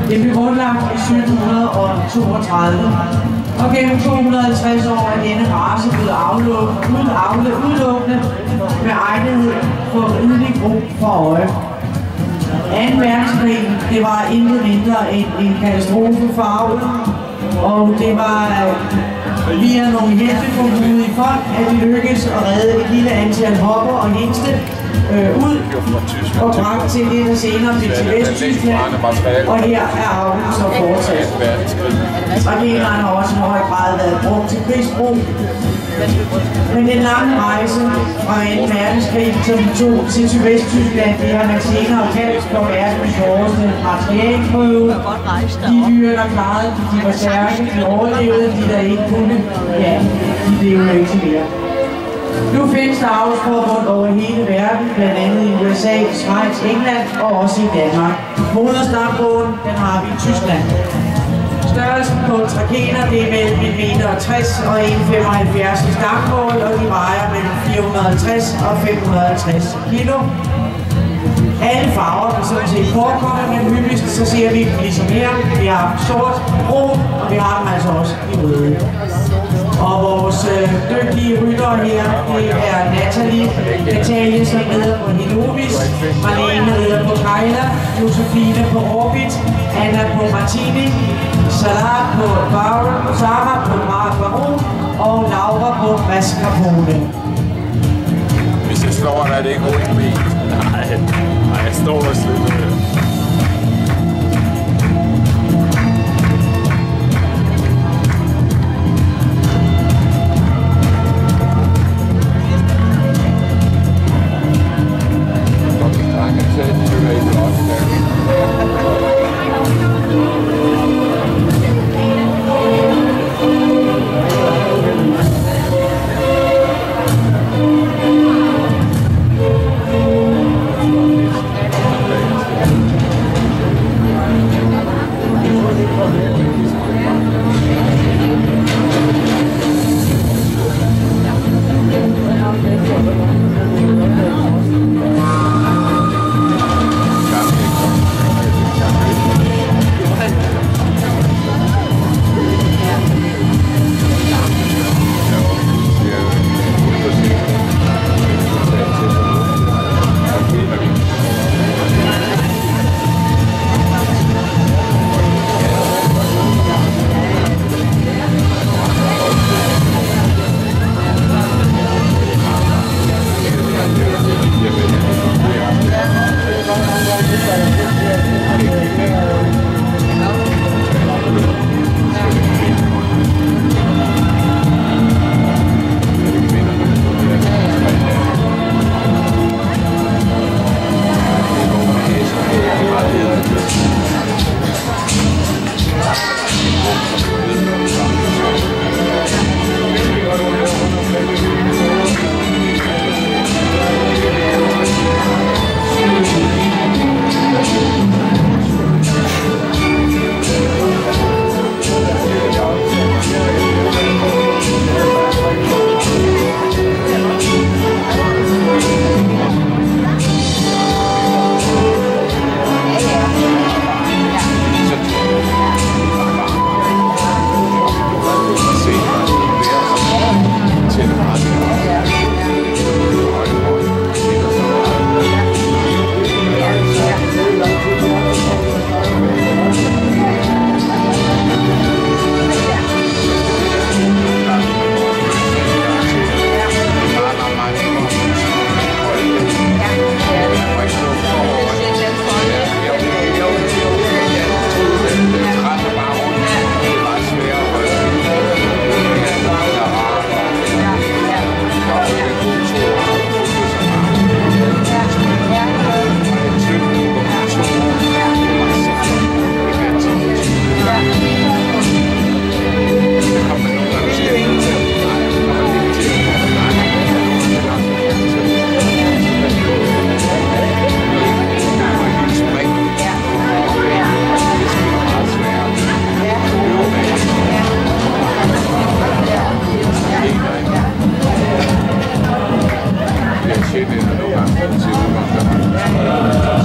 Det blev grundlagt i 1732, og gennem 250 år er denne race blevet udelukkende med egnethed for ridelig brug for øje. 2. verdenskrig, det var intet mindre end en katastrofe for avlen, og det var via nogle helteformodige folk, at det lykkedes at redde et lille antal hopper og hingste ud og bragt til det, der senere blev til Vesttyskland, og her er avlen så fortsat. Og henerne har også i høj grad været brugt til krigsbrug. Men den lange rejse fra 2. verdenskrig, som tog til Vesttyskland, det har man senere kaldt for verdens hårdeste materialprøve. De dyr, der klarede, de var stærke, de overlevede, de der ikke kunne, ja, de levede ikke til mere. Nu findes der avlsforbund over hele verden, blandt andet i USA, Schweiz, England og også i Danmark. Moderstambogen, den har vi i Tyskland. Størrelsen på trakener, det er mellem 1,60 meter og 1,75 i stangmål, og de vejer mellem 450 og 550 kilo. Alle farver kan sådan set forekomme, men hyppigst så ser vi ligesom her. Vi har sort, brun, og vi har dem altså også i røde. Og vores dygtige ryttere her, det er Natalie, som rider på Hinovis, Marlene rider på Kejla, Josefine på Orbit, Anna på Martini, Sarah på Baron og Laura på Mascarpone. Hvis jeg slår, er det ikke roligt med. Nej, jeg står og slutter. tjene nogle gange til udgangspunkt.